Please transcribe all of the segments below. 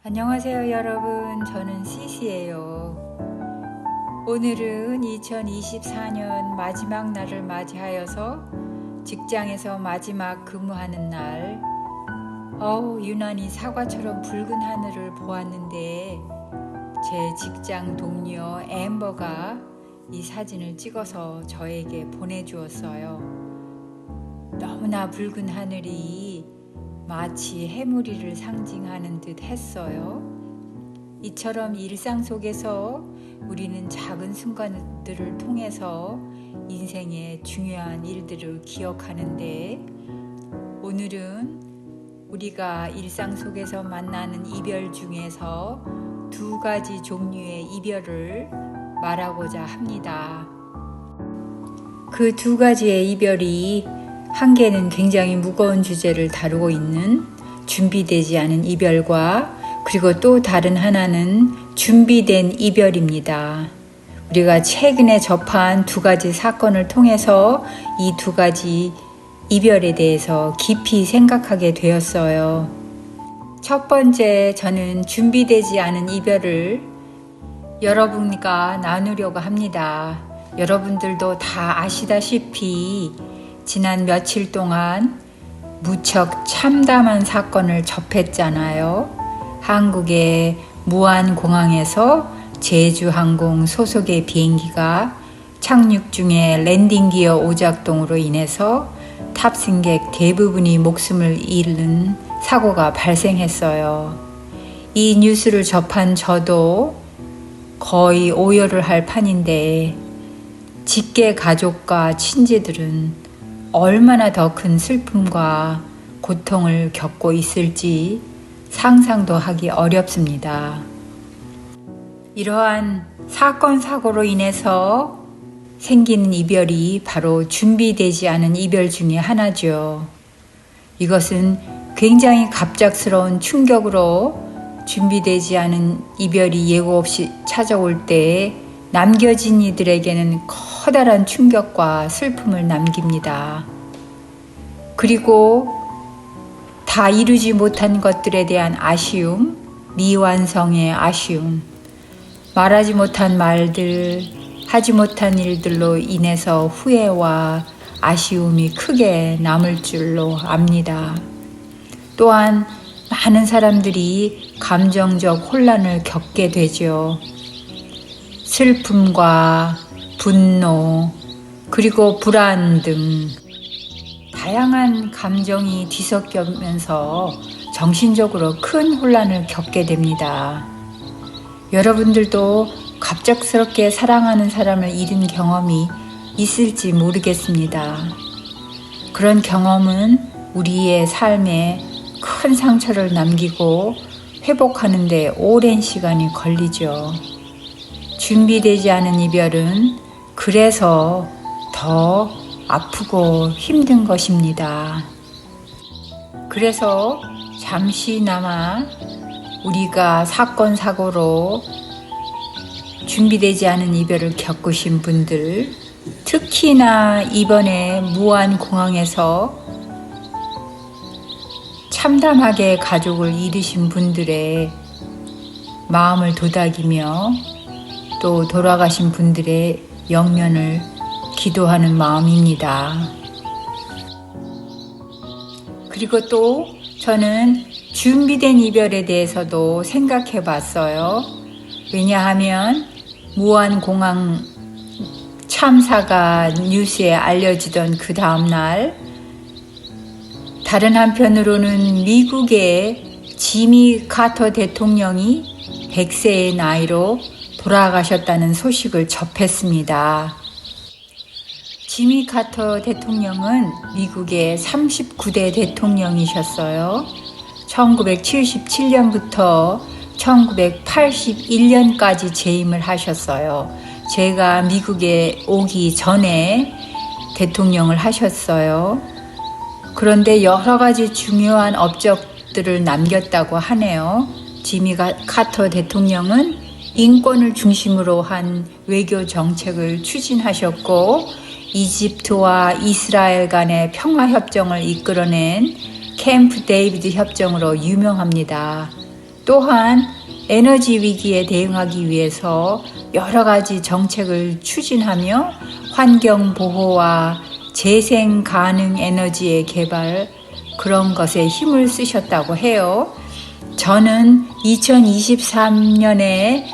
안녕하세요 여러분, 저는 CC예요. 오늘은 2024년 마지막 날을 맞이하여서 직장에서 마지막 근무하는 날, 유난히 사과처럼 붉은 하늘을 보았는데 제 직장 동료 엠버가 이 사진을 찍어서 저에게 보내주었어요. 너무나 붉은 하늘이 마치 해무리를 상징하는 듯 했어요. 이처럼 일상 속에서 우리는 작은 순간들을 통해서 인생의 중요한 일들을 기억하는데, 오늘은 우리가 일상 속에서 만나는 이별 중에서 두 가지 종류의 이별을 말하고자 합니다. 그 두 가지의 이별이, 한 개는 굉장히 무거운 주제를 다루고 있는 준비되지 않은 이별과, 그리고 또 다른 하나는 준비된 이별입니다. 우리가 최근에 접한 두 가지 사건을 통해서 이 두 가지 이별에 대해서 깊이 생각하게 되었어요. 첫 번째, 저는 준비되지 않은 이별을 여러분과 나누려고 합니다. 여러분들도 다 아시다시피 지난 며칠 동안 무척 참담한 사건을 접했잖아요. 한국의 무안공항에서 제주항공 소속의 비행기가 착륙 중에 랜딩 기어 오작동으로 인해서 탑승객 대부분이 목숨을 잃는 사고가 발생했어요. 이 뉴스를 접한 저도 거의 오열을 할 판인데, 직계 가족과 친지들은 얼마나 더 큰 슬픔과 고통을 겪고 있을지 상상도 하기 어렵습니다. 이러한 사건, 사고로 인해서 생기는 이별이 바로 준비되지 않은 이별 중에 하나죠. 이것은 굉장히 갑작스러운 충격으로 준비되지 않은 이별이 예고 없이 찾아올 때 남겨진 이들에게는 커다란 충격과 슬픔을 남깁니다. 그리고 다 이루지 못한 것들에 대한 아쉬움, 미완성의 아쉬움, 말하지 못한 말들, 하지 못한 일들로 인해서 후회와 아쉬움이 크게 남을 줄로 압니다. 또한 많은 사람들이 감정적 혼란을 겪게 되죠. 슬픔과 분노, 그리고 불안 등 다양한 감정이 뒤섞이면서 정신적으로 큰 혼란을 겪게 됩니다. 여러분들도 갑작스럽게 사랑하는 사람을 잃은 경험이 있을지 모르겠습니다. 그런 경험은 우리의 삶에 큰 상처를 남기고 회복하는 데 오랜 시간이 걸리죠. 준비되지 않은 이별은 그래서 더 아프고 힘든 것입니다. 그래서 잠시나마 우리가 사건, 사고로 준비되지 않은 이별을 겪으신 분들, 특히나 이번에 무안공항에서 참담하게 가족을 잃으신 분들의 마음을 도닥이며 또 돌아가신 분들의 영면을 기도하는 마음입니다. 그리고 또 저는 준비된 이별에 대해서도 생각해 봤어요. 왜냐하면 무안공항 참사가 뉴스에 알려지던 그 다음날, 다른 한편으로는 미국의 지미 카터 대통령이 100세의 나이로 돌아가셨다는 소식을 접했습니다. 지미 카터 대통령은 미국의 39대 대통령이셨어요. 1977년부터 1981년까지 재임을 하셨어요. 제가 미국에 오기 전에 대통령을 하셨어요. 그런데 여러 가지 중요한 업적들을 남겼다고 하네요. 지미 카터 대통령은 인권을 중심으로 한 외교 정책을 추진하셨고, 이집트와 이스라엘 간의 평화협정을 이끌어낸 캠프 데이비드 협정으로 유명합니다. 또한 에너지 위기에 대응하기 위해서 여러 가지 정책을 추진하며 환경 보호와 재생 가능 에너지의 개발, 그런 것에 힘을 쓰셨다고 해요. 저는 2023년에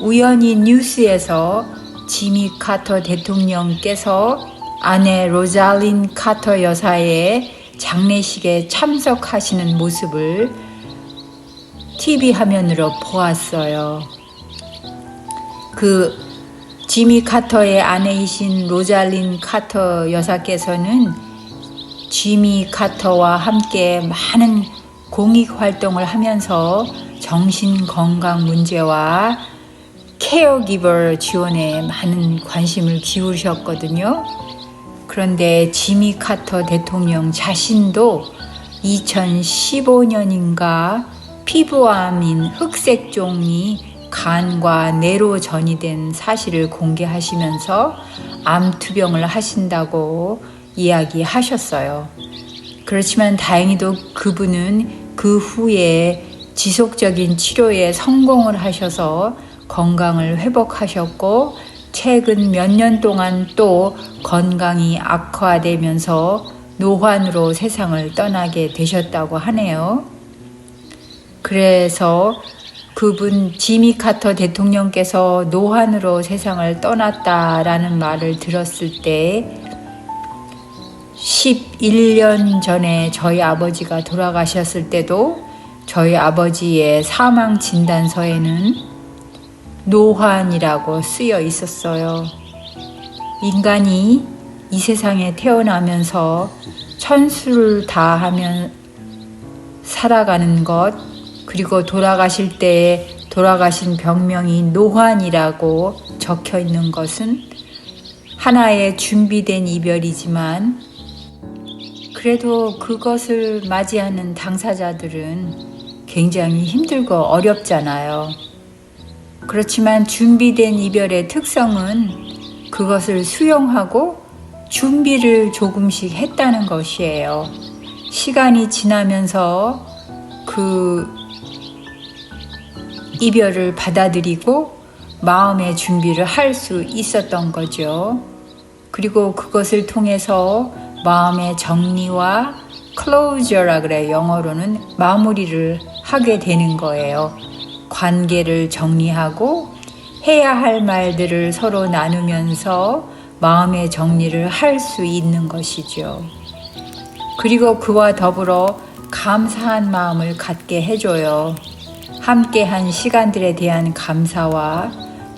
우연히 뉴스에서 지미 카터 대통령께서 아내 로잘린 카터 여사의 장례식에 참석하시는 모습을 TV 화면으로 보았어요. 그 지미 카터의 아내이신 로잘린 카터 여사께서는 지미 카터와 함께 많은 공익 활동을 하면서 정신 건강 문제와 케어기버 지원에 많은 관심을 기울이셨거든요. 그런데 지미 카터 대통령 자신도 2015년인가 피부암인 흑색종이 간과 뇌로 전이된 사실을 공개하시면서 암투병을 하신다고 이야기하셨어요. 그렇지만 다행히도 그분은 그 후에 지속적인 치료에 성공을 하셔서 건강을 회복하셨고, 최근 몇 년 동안 또 건강이 악화되면서 노환으로 세상을 떠나게 되셨다고 하네요. 그래서 그분 지미 카터 대통령께서 노환으로 세상을 떠났다라는 말을 들었을 때 11년 전에 저희 아버지가 돌아가셨을 때도 저희 아버지의 사망 진단서에는 노환이라고 쓰여 있었어요. 인간이 이 세상에 태어나면서 천수를 다하면 살아가는 것, 그리고 돌아가실 때에 돌아가신 병명이 노환이라고 적혀 있는 것은 하나의 준비된 이별이지만, 그래도 그것을 맞이하는 당사자들은 굉장히 힘들고 어렵잖아요. 그렇지만 준비된 이별의 특성은 그것을 수용하고 준비를 조금씩 했다는 것이에요. 시간이 지나면서 그 이별을 받아들이고 마음의 준비를 할 수 있었던 거죠. 그리고 그것을 통해서 마음의 정리와 closure라 그래, 영어로는 마무리를 하게 되는 거예요. 관계를 정리하고 해야 할 말들을 서로 나누면서 마음의 정리를 할 수 있는 것이죠. 그리고 그와 더불어 감사한 마음을 갖게 해줘요. 함께한 시간들에 대한 감사와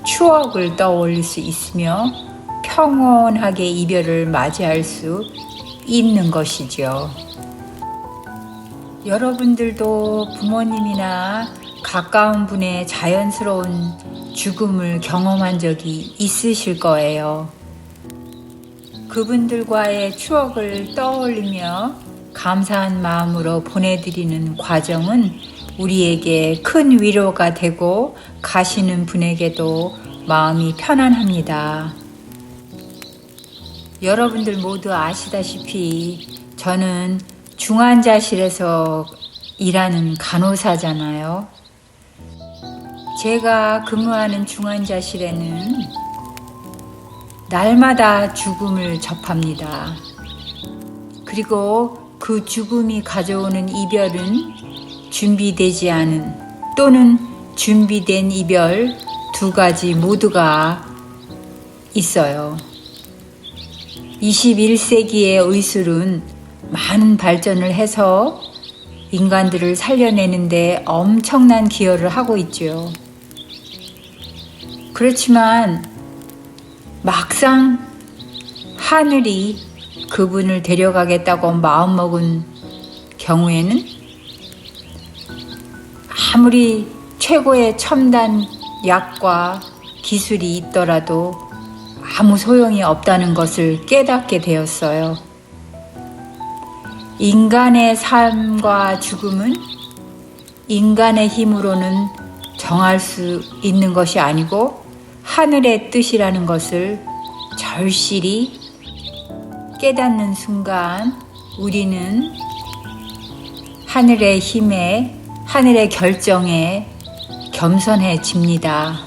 추억을 떠올릴 수 있으며 평온하게 이별을 맞이할 수 있는 것이죠. 여러분들도 부모님이나 가까운 분의 자연스러운 죽음을 경험한 적이 있으실 거예요. 그분들과의 추억을 떠올리며 감사한 마음으로 보내드리는 과정은 우리에게 큰 위로가 되고 가시는 분에게도 마음이 편안합니다. 여러분들 모두 아시다시피 저는 중환자실에서 일하는 간호사잖아요. 제가 근무하는 중환자실에는 날마다 죽음을 접합니다. 그리고 그 죽음이 가져오는 이별은 준비되지 않은 또는 준비된 이별 두 가지 모두가 있어요. 21세기의 의술은 많은 발전을 해서 인간들을 살려내는데 엄청난 기여를 하고 있죠. 그렇지만 막상 하늘이 그분을 데려가겠다고 마음먹은 경우에는 아무리 최고의 첨단 약과 기술이 있더라도 아무 소용이 없다는 것을 깨닫게 되었어요. 인간의 삶과 죽음은 인간의 힘으로는 정할 수 있는 것이 아니고 하늘의 뜻이라는 것을 절실히 깨닫는 순간 우리는 하늘의 힘에 하늘의 결정에 겸손해집니다.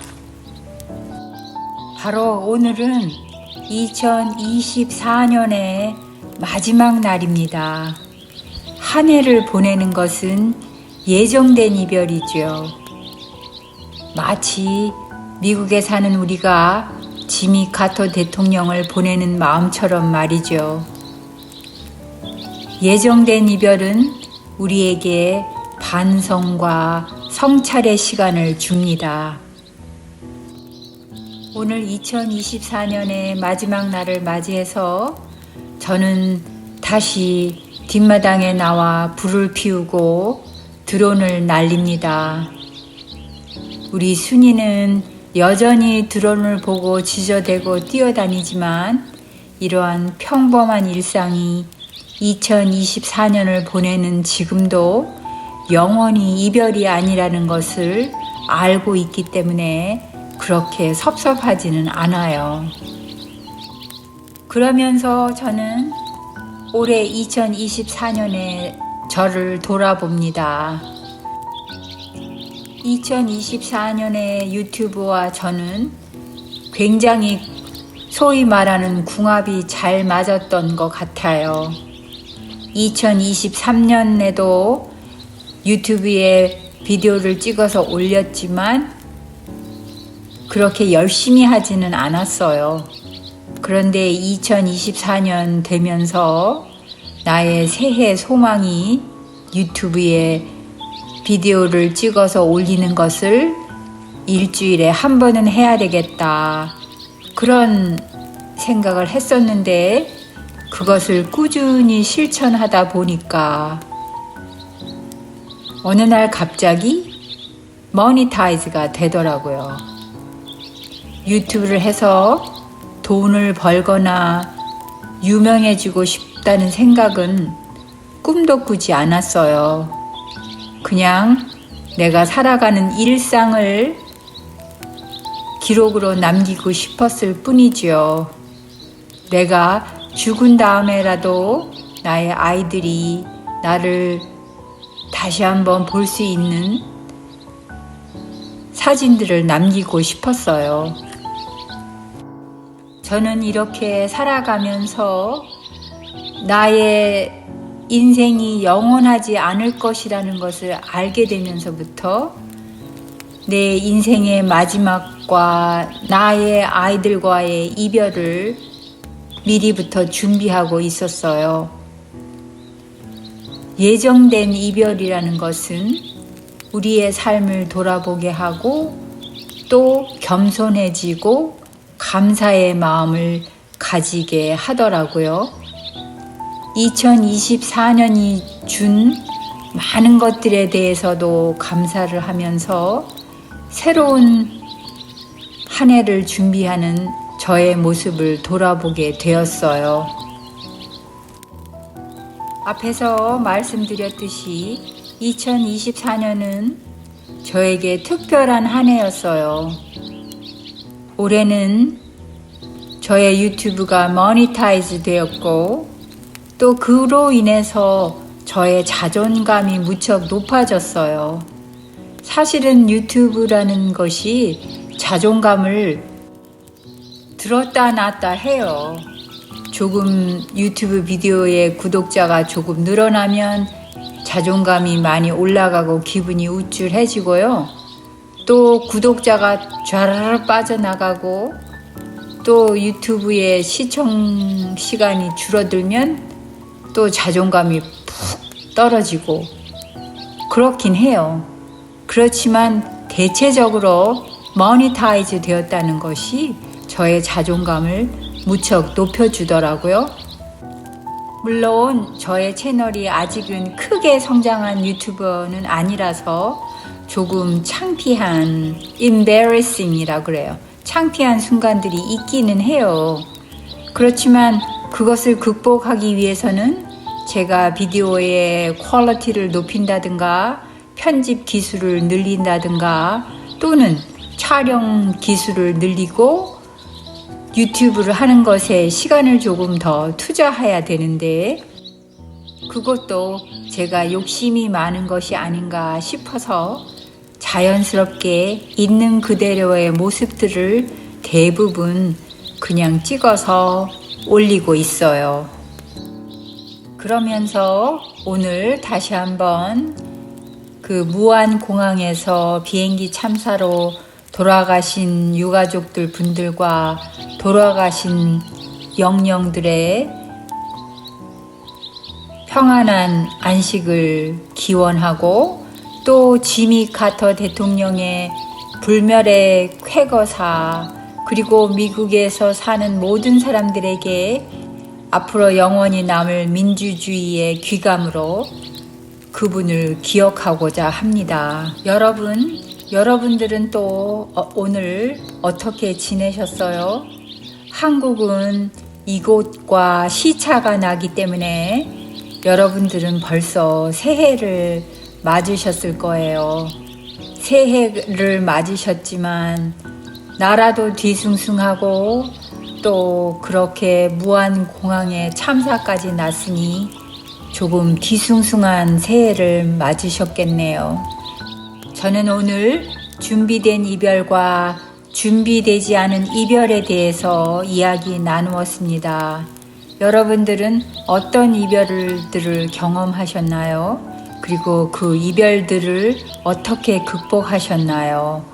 바로 오늘은 2024년의 마지막 날입니다. 한 해를 보내는 것은 예정된 이별이죠. 마치 미국에 사는 우리가 지미 카터 대통령을 보내는 마음처럼 말이죠. 예정된 이별은 우리에게 반성과 성찰의 시간을 줍니다. 오늘 2024년의 마지막 날을 맞이해서 저는 다시 뒷마당에 나와 불을 피우고 드론을 날립니다. 우리 순이는 여전히 드론을 보고 지저대고 뛰어다니지만 이러한 평범한 일상이 2024년을 보내는 지금도 영원히 이별이 아니라는 것을 알고 있기 때문에 그렇게 섭섭하지는 않아요. 그러면서 저는 올해 2024년에 저를 돌아봅니다. 2024년에 유튜브와 저는 굉장히 소위 말하는 궁합이 잘 맞았던 것 같아요. 2023년에도 유튜브에 비디오를 찍어서 올렸지만 그렇게 열심히 하지는 않았어요. 그런데 2024년 되면서 나의 새해 소망이 유튜브에 비디오를 찍어서 올리는 것을 일주일에 한 번은 해야 되겠다. 그런 생각을 했었는데 그것을 꾸준히 실천하다 보니까 어느 날 갑자기 모니타이즈가 되더라고요. 유튜브를 해서 돈을 벌거나 유명해지고 싶다는 생각은 꿈도 꾸지 않았어요. 그냥 내가 살아가는 일상을 기록으로 남기고 싶었을 뿐이지요. 내가 죽은 다음에라도 나의 아이들이 나를 다시 한번 볼 수 있는 사진들을 남기고 싶었어요. 저는 이렇게 살아가면서 나의 인생이 영원하지 않을 것이라는 것을 알게 되면서부터 내 인생의 마지막과 나의 아이들과의 이별을 미리부터 준비하고 있었어요. 예정된 이별이라는 것은 우리의 삶을 돌아보게 하고 또 겸손해지고 감사의 마음을 가지게 하더라고요. 2024년이 준 많은 것들에 대해서도 감사를 하면서 새로운 한 해를 준비하는 저의 모습을 돌아보게 되었어요. 앞에서 말씀드렸듯이 2024년은 저에게 특별한 한 해였어요. 올해는 저의 유튜브가 모니타이즈 되었고 또 그로 인해서 저의 자존감이 무척 높아졌어요. 사실은 유튜브라는 것이 자존감을 들었다 놨다 해요. 조금 유튜브 비디오의 구독자가 조금 늘어나면 자존감이 많이 올라가고 기분이 우쭐해지고요. 또 구독자가 좌르르 빠져나가고 또 유튜브의 시청 시간이 줄어들면 또 자존감이 푹 떨어지고 그렇긴 해요. 그렇지만 대체적으로 모니타이즈 되었다는 것이 저의 자존감을 무척 높여주더라고요. 물론 저의 채널이 아직은 크게 성장한 유튜버는 아니라서 조금 창피한 embarrassing이라고 그래요. 창피한 순간들이 있기는 해요. 그렇지만 그것을 극복하기 위해서는 제가 비디오의 퀄리티를 높인다든가 편집 기술을 늘린다든가 또는 촬영 기술을 늘리고 유튜브를 하는 것에 시간을 조금 더 투자해야 되는데 그것도 제가 욕심이 많은 것이 아닌가 싶어서 자연스럽게 있는 그대로의 모습들을 대부분 그냥 찍어서 올리고 있어요. 그러면서 오늘 다시 한번 그 무안공항에서 비행기 참사로 돌아가신 유가족들 분들과 돌아가신 영령들의 평안한 안식을 기원하고 또 지미 카터 대통령의 불멸의 쾌거사 그리고 미국에서 사는 모든 사람들에게 앞으로 영원히 남을 민주주의의 귀감으로 그분을 기억하고자 합니다. 여러분들은 또 오늘 어떻게 지내셨어요? 한국은 이곳과 시차가 나기 때문에 여러분들은 벌써 새해를 맞으셨을 거예요. 새해를 맞으셨지만 나라도 뒤숭숭하고 또 그렇게 무안공항에 참사까지 났으니 조금 뒤숭숭한 새해를 맞으셨겠네요. 저는 오늘 준비된 이별과 준비되지 않은 이별에 대해서 이야기 나누었습니다. 여러분들은 어떤 이별들을 경험하셨나요? 그리고 그 이별들을 어떻게 극복하셨나요?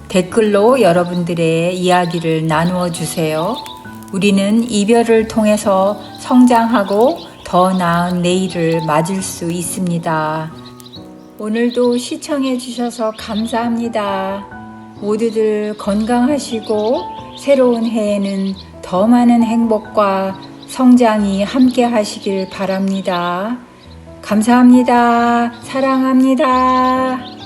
댓글로 여러분들의 이야기를 나누어 주세요. 우리는 이별을 통해서 성장하고 더 나은 내일을 맞을 수 있습니다. 오늘도 시청해 주셔서 감사합니다. 모두들 건강하시고 새로운 해에는 더 많은 행복과 성장이 함께 하시길 바랍니다. 감사합니다. 사랑합니다.